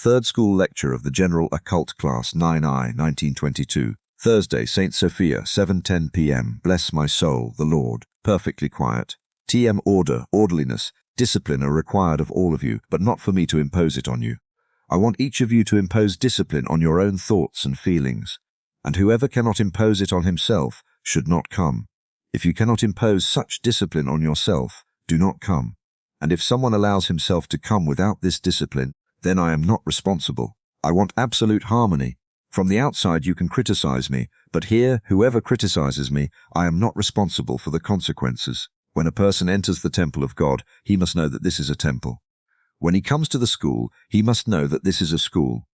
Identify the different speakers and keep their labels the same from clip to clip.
Speaker 1: Third School Lecture of the General Occult Class 9I, 1922. Thursday, St. Sophia, 7:10 p.m. Bless my soul, the Lord. Perfectly quiet. TM order, orderliness, discipline are required of all of you, but not for me to impose it on you. I want each of you to impose discipline on your own thoughts and feelings. And whoever cannot impose it on himself should not come. If you cannot impose such discipline on yourself, do not come. And if someone allows himself to come without this discipline, then I am not responsible. I want absolute harmony. From the outside you can criticize me, but here, whoever criticizes me, I am not responsible for the consequences. When a person enters the temple of God, he must know that this is a temple. When he comes to the school, he must know that this is a school.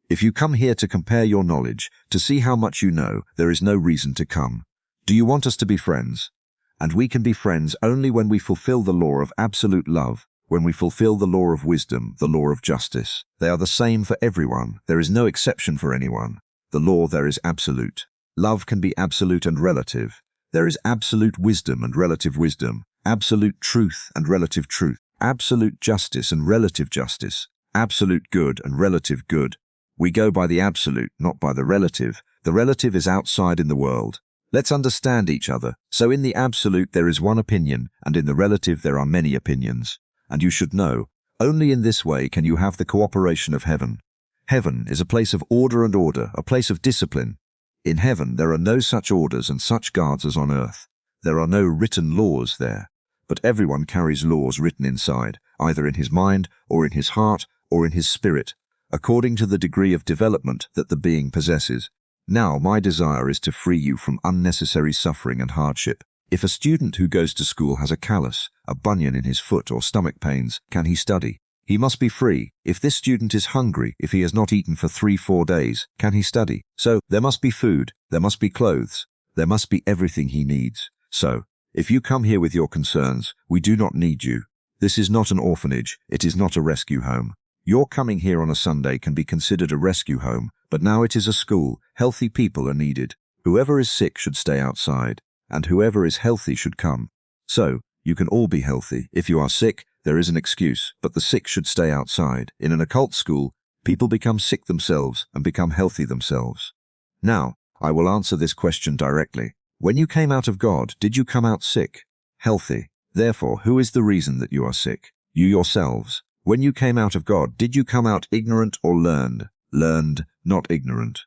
Speaker 1: If you come here to compare your knowledge, to see how much you know, there is no reason to come. Do you want us to be friends? And we can be friends only when we fulfill the law of absolute love, when we fulfill the law of wisdom, the law of justice. They are the same for everyone. There is no exception for anyone. The law there is absolute. Love can be absolute and relative. There is absolute wisdom and relative wisdom, absolute truth and relative truth, absolute justice and relative justice, absolute good and relative good. We go by the absolute, not by the relative. The relative is outside in the world. Let's understand each other. So in the absolute there is one opinion, and in the relative there are many opinions. And you should know, only in this way can you have the cooperation of heaven. Heaven is a place of order and order, a place of discipline. In heaven there are no such orders and such guards as on earth. There are no written laws there. But everyone carries laws written inside, either in his mind, or in his heart, or in his spirit, according to the degree of development that the being possesses. Now my desire is to free you from unnecessary suffering and hardship. If a student who goes to school has a callus, a bunion in his foot or stomach pains, can he study? He must be free. If this student is hungry, if he has not eaten for 3-4 days, can he study? So, there must be food, there must be clothes, there must be everything he needs. So, if you come here with your concerns, we do not need you. This is not an orphanage, it is not a rescue home. Your coming here on a Sunday can be considered a rescue home, but now it is a school. Healthy people are needed. Whoever is sick should stay outside, and whoever is healthy should come. So, you can all be healthy. If you are sick, there is an excuse, but the sick should stay outside. In an occult school, people become sick themselves and become healthy themselves. Now, I will answer this question directly. When you came out of God, did you come out sick? Healthy. Therefore, who is the reason that you are sick? You yourselves. When you came out of God, did you come out ignorant or learned? Learned, not ignorant.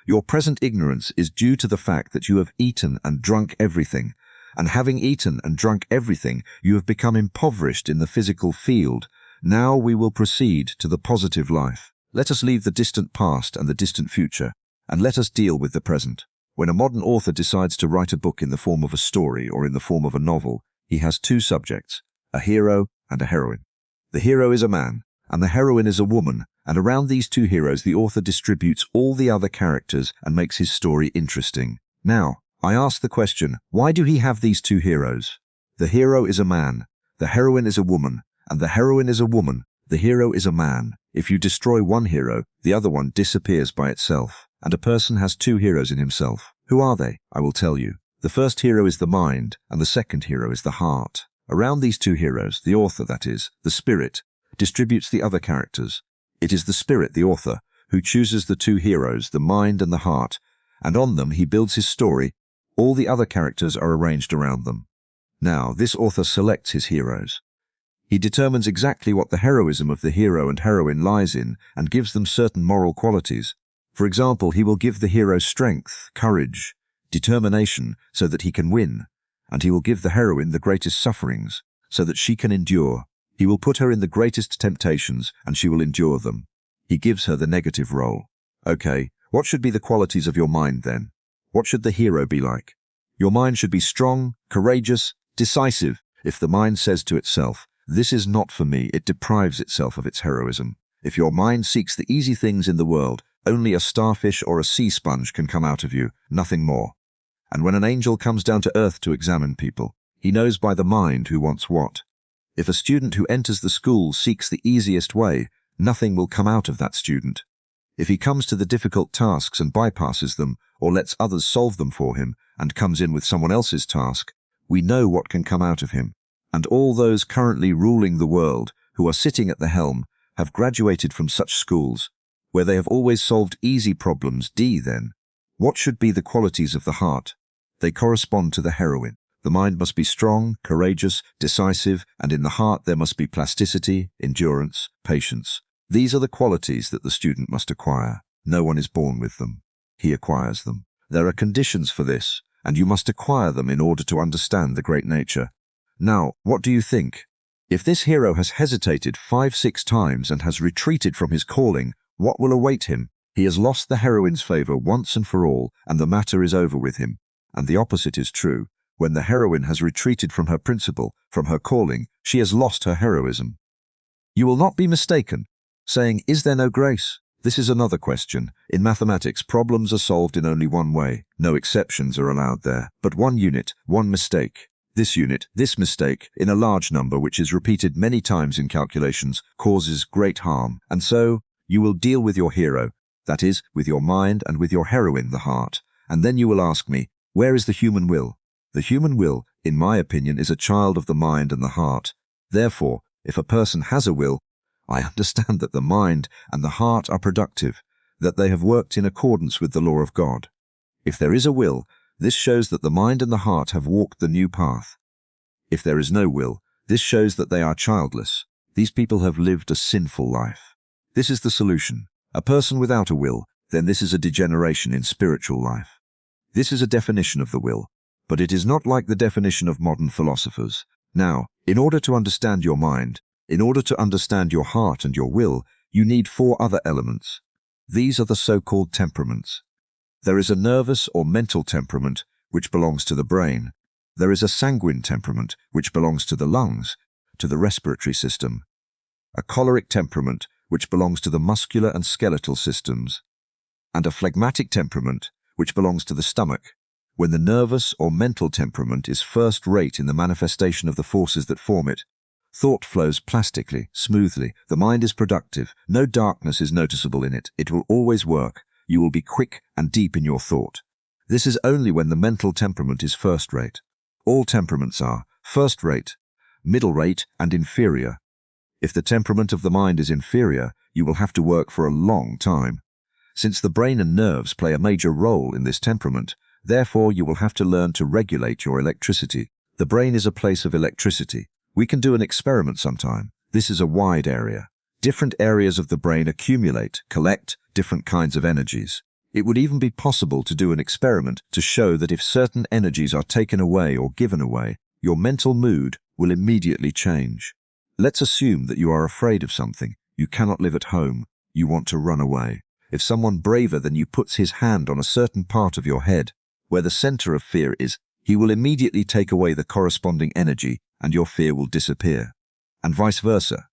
Speaker 1: Your present ignorance is due to the fact that you have eaten and drunk everything, and having eaten and drunk everything, you have become impoverished in the physical field. Now we will proceed to the positive life. Let us leave the distant past and the distant future, and let us deal with the present. When a modern author decides to write a book in the form of a story or in the form of a novel, he has two subjects, a hero and a heroine. The hero is a man, and the heroine is a woman, and around these two heroes the author distributes all the other characters and makes his story interesting. Now, I ask the question, why do he have these two heroes? The hero is a man, the heroine is a woman, and the heroine is a woman, the hero is a man. If you destroy one hero, the other one disappears by itself, and a person has two heroes in himself. Who are they? I will tell you. The first hero is the mind, and the second hero is the heart. Around these two heroes, the author, that is, the spirit, distributes the other characters. It is the spirit, the author, who chooses the two heroes, the mind and the heart, and on them he builds his story. All the other characters are arranged around them. Now, this author selects his heroes. He determines exactly what the heroism of the hero and heroine lies in and gives them certain moral qualities. For example, he will give the hero strength, courage, determination so that he can win, and he will give the heroine the greatest sufferings so that she can endure. He will put her in the greatest temptations and she will endure them. He gives her the negative role. Okay, what should be the qualities of your mind then? What should the hero be like? Your mind should be strong, courageous, decisive. If the mind says to itself, "This is not for me," it deprives itself of its heroism. If your mind seeks the easy things in the world, only a starfish or a sea sponge can come out of you, nothing more. And when an angel comes down to earth to examine people, he knows by the mind who wants what. If a student who enters the school seeks the easiest way, nothing will come out of that student. If he comes to the difficult tasks and bypasses them, or lets others solve them for him, and comes in with someone else's task, we know what can come out of him. And all those currently ruling the world, who are sitting at the helm, have graduated from such schools, where they have always solved easy problems. Then, what should be the qualities of the heart? They correspond to the heroine. The mind must be strong, courageous, decisive, and in the heart there must be plasticity, endurance, patience. These are the qualities that the student must acquire. No one is born with them. He acquires them. There are conditions for this, and you must acquire them in order to understand the great nature. Now, what do you think? If this hero has hesitated 5-6 times and has retreated from his calling, what will await him? He has lost the heroine's favor once and for all, and the matter is over with him. And the opposite is true. When the heroine has retreated from her principle, from her calling, she has lost her heroism. You will not be mistaken, saying, is there no grace? This is another question. In mathematics, problems are solved in only one way. No exceptions are allowed there, but one unit, one mistake. This unit, this mistake, in a large number which is repeated many times in calculations, causes great harm. And so, you will deal with your hero, that is, with your mind, and with your heroine, the heart. And then you will ask me, where is the human will? The human will, in my opinion, is a child of the mind and the heart. Therefore, if a person has a will, I understand that the mind and the heart are productive, that they have worked in accordance with the law of God. If there is a will, this shows that the mind and the heart have walked the new path. If there is no will, this shows that they are childless. These people have lived a sinful life. This is the solution. A person without a will, then this is a degeneration in spiritual life. This is a definition of the will, but it is not like the definition of modern philosophers. Now, in order to understand your mind, in order to understand your heart and your will, you need 4 other elements. These are the so-called temperaments. There is a nervous or mental temperament, which belongs to the brain. There is a sanguine temperament, which belongs to the lungs, to the respiratory system. A choleric temperament, which belongs to the muscular and skeletal systems. And a phlegmatic temperament, which belongs to the stomach. When the nervous or mental temperament is first rate in the manifestation of the forces that form it, thought flows plastically, smoothly. The mind is productive. No darkness is noticeable in it. It will always work. You will be quick and deep in your thought. This is only when the mental temperament is first rate. All temperaments are first rate, middle rate, and inferior. If the temperament of the mind is inferior, you will have to work for a long time. Since the brain and nerves play a major role in this temperament, therefore you will have to learn to regulate your electricity. The brain is a place of electricity. We can do an experiment sometime. This is a wide area. Different areas of the brain accumulate, collect different kinds of energies. It would even be possible to do an experiment to show that if certain energies are taken away or given away, your mental mood will immediately change. Let's assume that you are afraid of something. You cannot live at home. You want to run away. If someone braver than you puts his hand on a certain part of your head, where the center of fear is, he will immediately take away the corresponding energy and your fear will disappear. And vice versa.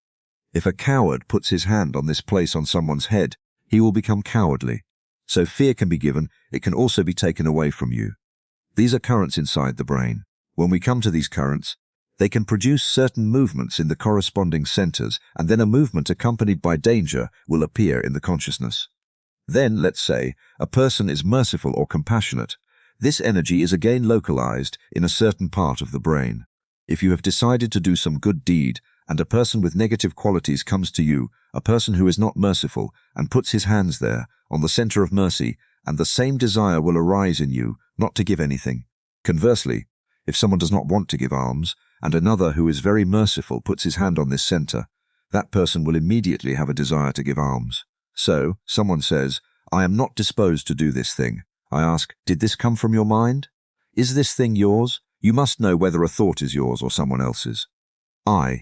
Speaker 1: If a coward puts his hand on this place on someone's head, he will become cowardly. So fear can be given, it can also be taken away from you. These are currents inside the brain. When we come to these currents, they can produce certain movements in the corresponding centers, and then a movement accompanied by danger will appear in the consciousness. Then, let's say, a person is merciful or compassionate. This energy is again localized in a certain part of the brain. If you have decided to do some good deed, and a person with negative qualities comes to you, a person who is not merciful, and puts his hands there, on the center of mercy, and the same desire will arise in you, not to give anything. Conversely, if someone does not want to give alms, and another who is very merciful puts his hand on this center, that person will immediately have a desire to give alms. So, someone says, I am not disposed to do this thing. I ask, did this come from your mind? Is this thing yours? You must know whether a thought is yours or someone else's.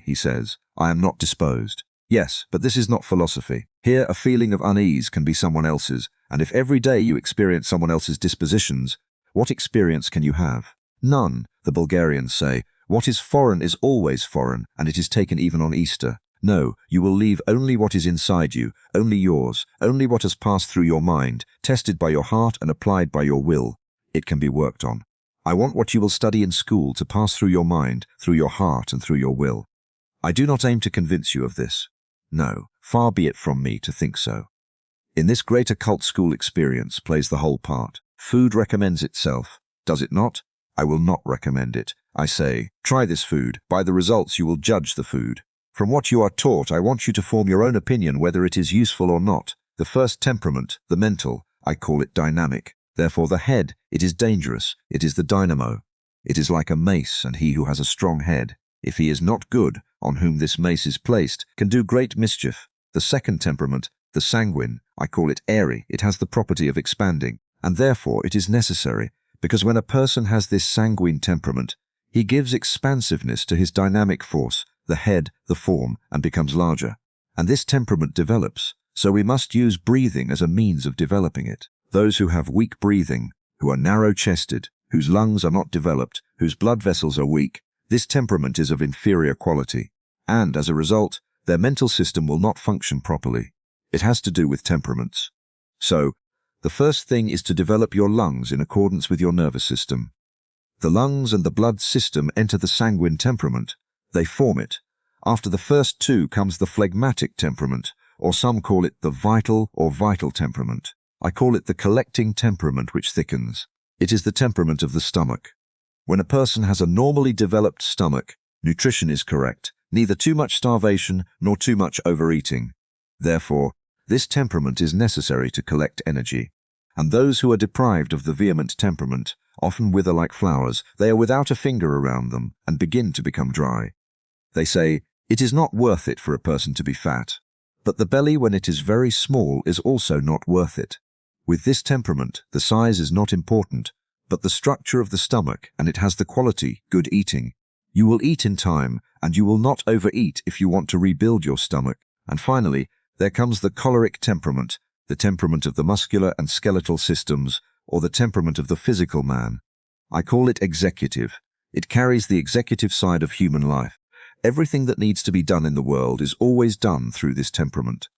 Speaker 1: He says, I am not disposed. Yes, but this is not philosophy. Here, a feeling of unease can be someone else's, and if every day you experience someone else's dispositions, what experience can you have? None, the Bulgarians say. What is foreign is always foreign, and it is taken even on Easter. No, you will leave only what is inside you, only yours, only what has passed through your mind, tested by your heart and applied by your will. It can be worked on. I want what you will study in school to pass through your mind, through your heart, and through your will. I do not aim to convince you of this. No, far be it from me to think so. In this great occult school experience plays the whole part. Food recommends itself. Does it not? I will not recommend it. I say, try this food. By the results you will judge the food. From what you are taught, I want you to form your own opinion whether it is useful or not. The first temperament, the mental, I call it dynamic. Therefore the head, it is dangerous, it is the dynamo. It is like a mace, and he who has a strong head, if he is not good, on whom this mace is placed, can do great mischief. The second temperament, the sanguine, I call it airy, it has the property of expanding, and therefore it is necessary, because when a person has this sanguine temperament, he gives expansiveness to his dynamic force, the head, the form, and becomes larger. And this temperament develops, so we must use breathing as a means of developing it. Those who have weak breathing, who are narrow-chested, whose lungs are not developed, whose blood vessels are weak, this temperament is of inferior quality, and as a result, their mental system will not function properly. It has to do with temperaments. So, the first thing is to develop your lungs in accordance with your nervous system. The lungs and the blood system enter the sanguine temperament. They form it. After the first two comes the phlegmatic temperament, or some call it the vital or vital temperament. I call it the collecting temperament which thickens. It is the temperament of the stomach. When a person has a normally developed stomach, nutrition is correct, neither too much starvation nor too much overeating. Therefore, this temperament is necessary to collect energy. And those who are deprived of the vehement temperament often wither like flowers. They are without a finger around them and begin to become dry. They say, it is not worth it for a person to be fat. But the belly, when it is very small, is also not worth it. With this temperament, the size is not important, but the structure of the stomach, and it has the quality, good eating. You will eat in time, and you will not overeat if you want to rebuild your stomach. And finally, there comes the choleric temperament, the temperament of the muscular and skeletal systems, or the temperament of the physical man. I call it executive. It carries the executive side of human life. Everything that needs to be done in the world is always done through this temperament.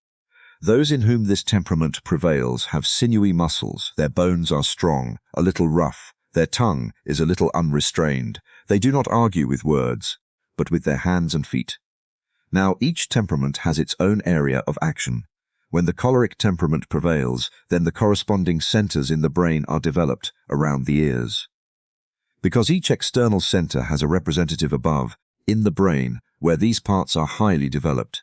Speaker 1: Those in whom this temperament prevails have sinewy muscles, their bones are strong, a little rough, their tongue is a little unrestrained. They do not argue with words, but with their hands and feet. Now, each temperament has its own area of action. When the choleric temperament prevails, then the corresponding centers in the brain are developed around the ears. Because each external center has a representative above, in the brain, where these parts are highly developed.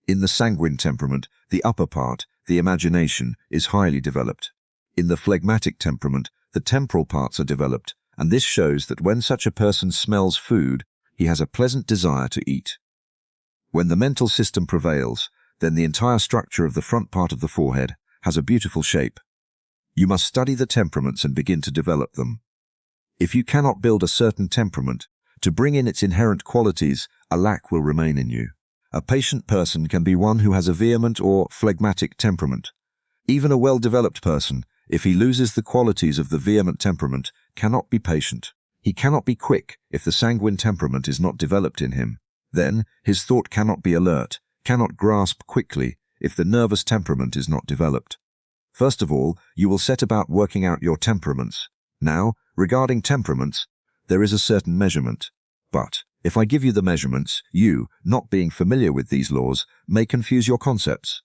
Speaker 1: In the sanguine temperament, the upper part, the imagination, is highly developed. In the phlegmatic temperament, the temporal parts are developed, and this shows that when such a person smells food, he has a pleasant desire to eat. When the mental system prevails, then the entire structure of the front part of the forehead has a beautiful shape. You must study the temperaments and begin to develop them. If you cannot build a certain temperament, to bring in its inherent qualities, a lack will remain in you. A patient person can be one who has a vehement or phlegmatic temperament. Even a well-developed person, if he loses the qualities of the vehement temperament, cannot be patient. He cannot be quick if the sanguine temperament is not developed in him. Then his thought cannot be alert, cannot grasp quickly if the nervous temperament is not developed. First of all, you will set about working out your temperaments. Now, regarding temperaments, there is a certain measurement. But if I give you the measurements, you, not being familiar with these laws, may confuse your concepts.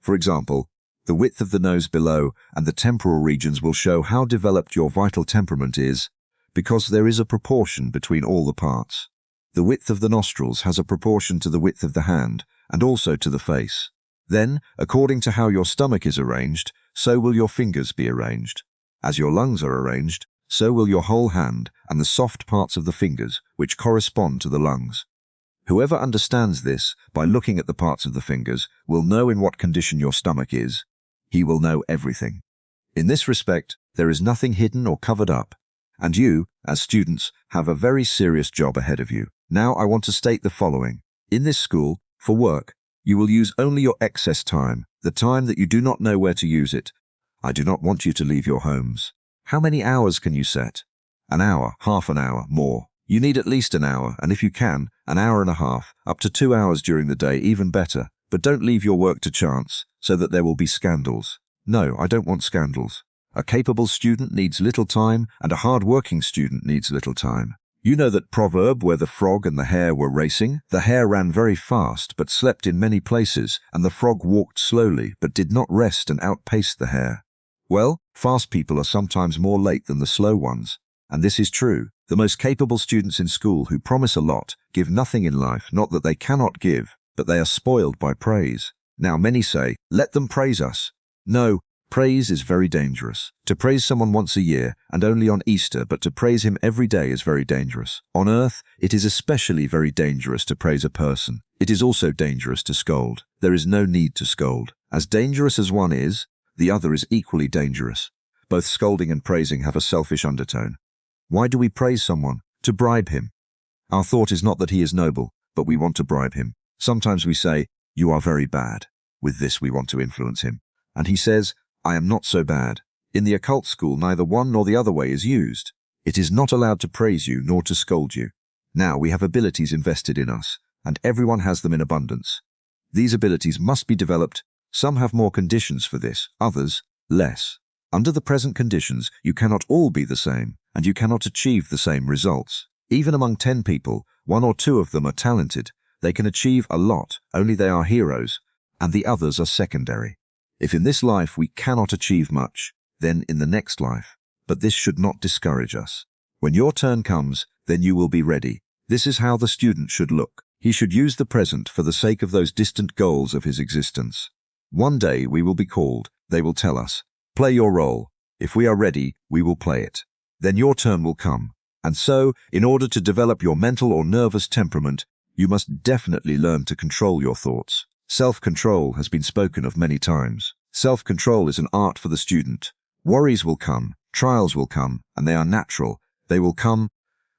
Speaker 1: For example, the width of the nose below and the temporal regions will show how developed your vital temperament is, because there is a proportion between all the parts. The width of the nostrils has a proportion to the width of the hand, and also to the face. Then, according to how your stomach is arranged, so will your fingers be arranged. As your lungs are arranged, so will your whole hand and the soft parts of the fingers, which correspond to the lungs. Whoever understands this, by looking at the parts of the fingers, will know in what condition your stomach is. He will know everything. In this respect, there is nothing hidden or covered up, and you, as students, have a very serious job ahead of you. Now I want to state the following. In this school, for work, you will use only your excess time, the time that you do not know where to use it. I do not want you to leave your homes. How many hours can you set? An hour, half an hour, more. You need at least an hour, and if you can, an hour and a half, up to 2 hours during the day, even better. But don't leave your work to chance, so that there will be scandals. No, I don't want scandals. A capable student needs little time, and a hard-working student needs little time. You know that proverb where the frog and the hare were racing? The hare ran very fast, but slept in many places, and the frog walked slowly, but did not rest and outpaced the hare. Well, fast people are sometimes more late than the slow ones, and this is true. The most capable students in school who promise a lot give nothing in life, not that they cannot give, but they are spoiled by praise. Now many say, let them praise us. No, praise is very dangerous. To praise someone once a year, and only on Easter, but to praise him every day is very dangerous. On earth, it is especially very dangerous to praise a person. It is also dangerous to scold. There is no need to scold. As dangerous as one is, the other is equally dangerous. Both scolding and praising have a selfish undertone. Why do we praise someone? To bribe him. Our thought is not that he is noble, but we want to bribe him. Sometimes we say, you are very bad. With this we want to influence him. And he says, I am not so bad. In the occult school, neither one nor the other way is used. It is not allowed to praise you nor to scold you. Now we have abilities invested in us, and everyone has them in abundance. These abilities must be developed. Some have more conditions for this, others less. Under the present conditions, you cannot all be the same, and you cannot achieve the same results. Even among 10 people, 1 or 2 of them are talented. They can achieve a lot, only they are heroes, and the others are secondary. If in this life we cannot achieve much, then in the next life. But this should not discourage us. When your turn comes, then you will be ready. This is how the student should look. He should use the present for the sake of those distant goals of his existence. One day we will be called. They will tell us, play your role. If we are ready, we will play it. Then your turn will come. And so, in order to develop your mental or nervous temperament, you must definitely learn to control your thoughts. Self-control has been spoken of many times. Self-control is an art for the student. Worries will come, trials will come, and they are natural. They will come,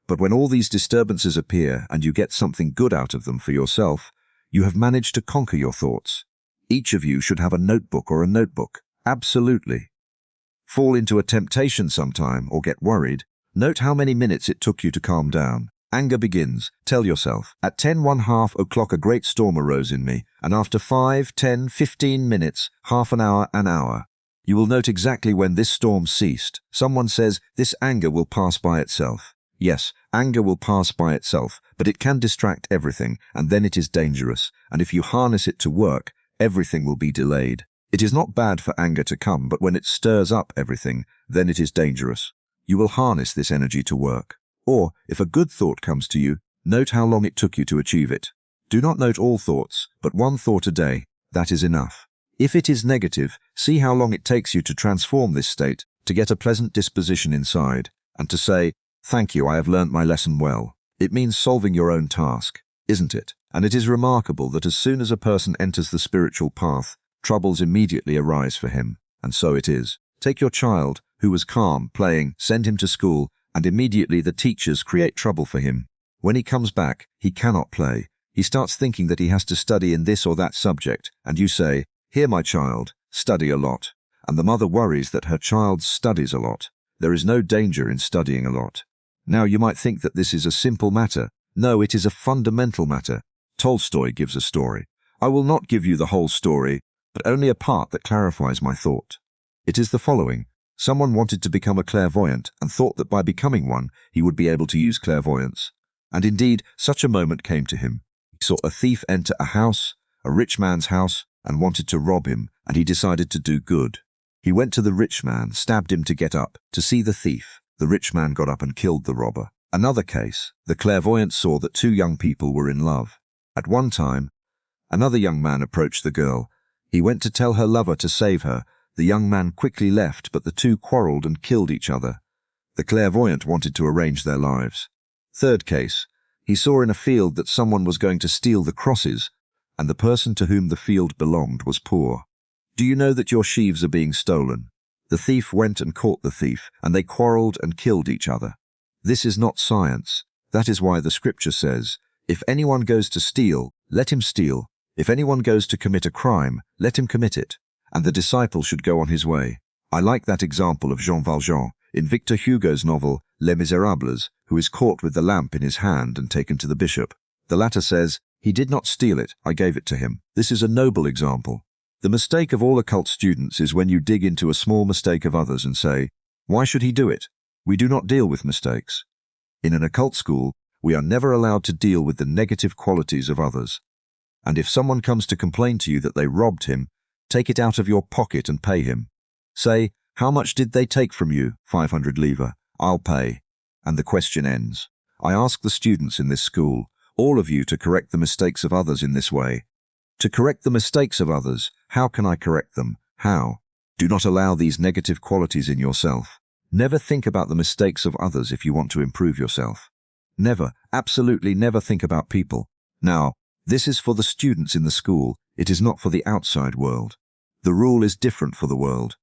Speaker 1: but when all these disturbances appear and you get something good out of them for yourself, you have managed to conquer your thoughts. Each of you should have a notebook or a notebook. Absolutely. Fall into a temptation sometime or get worried. Note how many minutes it took you to calm down. Anger begins. Tell yourself, at 10:30 o'clock a great storm arose in me, and after 5, 10, 15 minutes, half an hour, you will note exactly when this storm ceased. Someone says, this anger will pass by itself. Yes, anger will pass by itself, but it can distract everything, and then it is dangerous, and if you harness it to work, everything will be delayed. It is not bad for anger to come, but when it stirs up everything, then it is dangerous. You will harness this energy to work. Or, if a good thought comes to you, note how long it took you to achieve it. Do not note all thoughts, but one thought a day. That is enough. If it is negative, see how long it takes you to transform this state, to get a pleasant disposition inside, and to say, thank you, I have learnt my lesson well. It means solving your own task, isn't it? And it is remarkable that as soon as a person enters the spiritual path, troubles immediately arise for him. And so it is. Take your child, who was calm, playing, send him to school, and immediately the teachers create trouble for him. When he comes back, he cannot play. He starts thinking that he has to study in this or that subject, and you say, here, my child, study a lot. And the mother worries that her child studies a lot. There is no danger in studying a lot. Now you might think that this is a simple matter. No, it is a fundamental matter. Tolstoy gives a story. I will not give you the whole story, but only a part that clarifies my thought. It is the following. Someone wanted to become a clairvoyant and thought that by becoming one, he would be able to use clairvoyance. And indeed, such a moment came to him. He saw a thief enter a house, a rich man's house, and wanted to rob him, and he decided to do good. He went to the rich man, stabbed him to get up, to see the thief. The rich man got up and killed the robber. Another case, the clairvoyant saw that 2 young people were in love. At one time, another young man approached the girl. He went to tell her lover to save her. The young man quickly left, but the 2 quarreled and killed each other. The clairvoyant wanted to arrange their lives. Third case, he saw in a field that someone was going to steal the crosses, and the person to whom the field belonged was poor. Do you know that your sheaves are being stolen? The thief went and caught the thief, and they quarreled and killed each other. This is not science. That is why the scripture says, if anyone goes to steal, let him steal. If anyone goes to commit a crime, let him commit it. And the disciple should go on his way. I like that example of Jean Valjean in Victor Hugo's novel Les Miserables, who is caught with the lamp in his hand and taken to the bishop. The latter says, he did not steal it, I gave it to him. This is a noble example. The mistake of all occult students is when you dig into a small mistake of others and say, why should he do it? We do not deal with mistakes. In an occult school, we are never allowed to deal with the negative qualities of others. And if someone comes to complain to you that they robbed him, take it out of your pocket and pay him. Say, how much did they take from you? 500 livres. I'll pay. And the question ends. I ask the students in this school, all of you to correct the mistakes of others in this way. To correct the mistakes of others, how can I correct them? How? Do not allow these negative qualities in yourself. Never think about the mistakes of others if you want to improve yourself. Never, absolutely never think about people. Now, this is for the students in the school. It is not for the outside world. The rule is different for the world.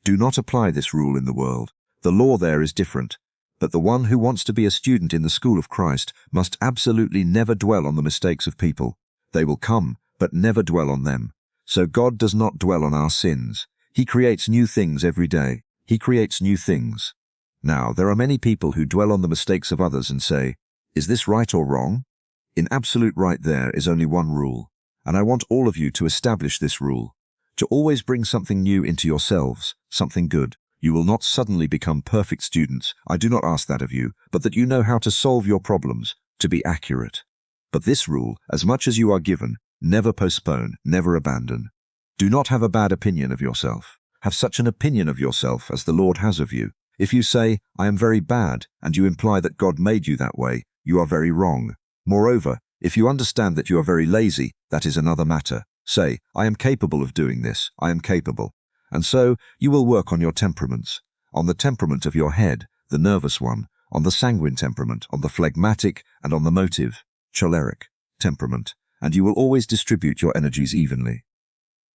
Speaker 1: Do not apply this rule in the world. The law there is different. But the one who wants to be a student in the school of Christ must absolutely never dwell on the mistakes of people. They will come, but never dwell on them. So God does not dwell on our sins. He creates new things every day. He creates new things. Now, there are many people who dwell on the mistakes of others and say, "Is this right or wrong?" In absolute right there is only one rule, and I want all of you to establish this rule, to always bring something new into yourselves, something good. You will not suddenly become perfect students. I do not ask that of you, but that you know how to solve your problems, to be accurate. But this rule, as much as you are given, never postpone, never abandon. Do not have a bad opinion of yourself. Have such an opinion of yourself as the Lord has of you. If you say, "I am very bad," and you imply that God made you that way, you are very wrong. Moreover, if you understand that you are very lazy, that is another matter. Say, "I am capable of doing this. I am capable." And so you will work on your temperaments, on the temperament of your head, the nervous one, on the sanguine temperament, on the phlegmatic, and on the motive, choleric, temperament, and you will always distribute your energies evenly.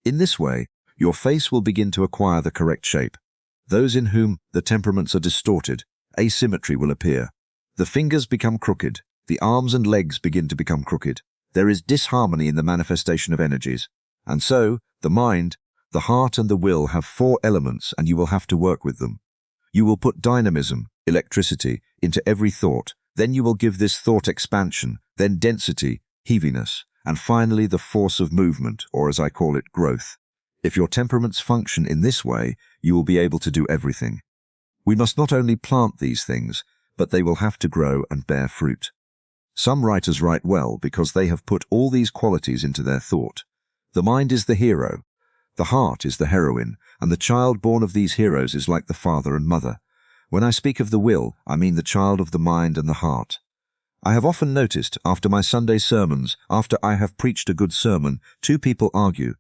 Speaker 1: In this way, your face will begin to acquire the correct shape. Those in whom the temperaments are distorted, asymmetry will appear. The fingers become crooked. The arms and legs begin to become crooked. There is disharmony in the manifestation of energies. And so, the mind, the heart and the will have 4 elements, and you will have to work with them. You will put dynamism, electricity, into every thought. Then you will give this thought expansion, then density, heaviness, and finally the force of movement, or as I call it, growth. If your temperaments function in this way, you will be able to do everything. We must not only plant these things, but they will have to grow and bear fruit. Some writers write well because they have put all these qualities into their thought. The mind is the hero, the heart is the heroine, and the child born of these heroes is like the father and mother. When I speak of the will, I mean the child of the mind and the heart. I have often noticed, after my Sunday sermons, after I have preached a good sermon, 2 people argue,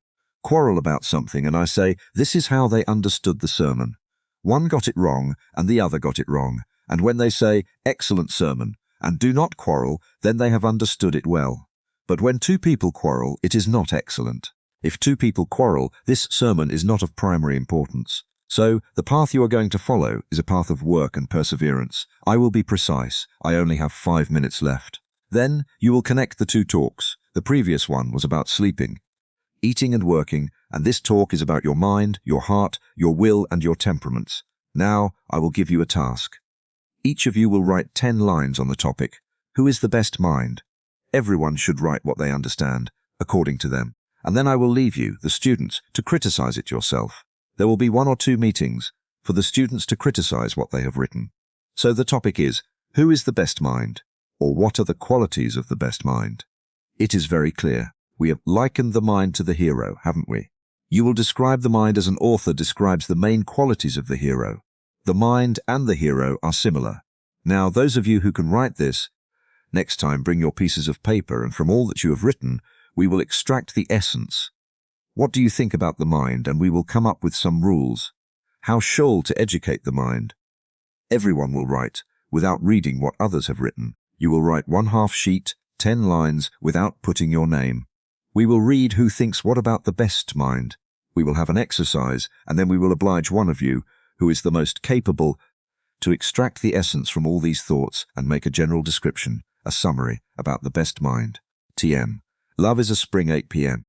Speaker 1: quarrel about something, and I say, this is how they understood the sermon. One got it wrong, and the other got it wrong. And when they say, excellent sermon, and do not quarrel, then they have understood it well. But when 2 people quarrel, it is not excellent. If 2 people quarrel, this sermon is not of primary importance. So, the path you are going to follow is a path of work and perseverance. I will be precise. I only have 5 minutes left. Then, you will connect the 2 talks. The previous one was about sleeping, eating and working, and this talk is about your mind, your heart, your will, and your temperaments. Now, I will give you a task. Each of you will write 10 lines on the topic. Who is the best mind? Everyone should write what they understand, according to them. And then I will leave you, the students, to criticize it yourself. There will be 1 or 2 meetings for the students to criticize what they have written. So the topic is, who is the best mind? Or what are the qualities of the best mind? It is very clear. We have likened the mind to the hero, haven't we? You will describe the mind as an author describes the main qualities of the hero. The mind and the hero are similar. Now, those of you who can write this, next time bring your pieces of paper, and from all that you have written, we will extract the essence. What do you think about the mind? And we will come up with some rules. How shall to educate the mind? Everyone will write, without reading what others have written. You will write 1/2 sheet, 10 lines, without putting your name. We will read who thinks what about the best mind. We will have an exercise, and then we will oblige one of you, who is the most capable, to extract the essence from all these thoughts and make a general description, a summary about the best mind. TM. Love is a spring, 8 p.m.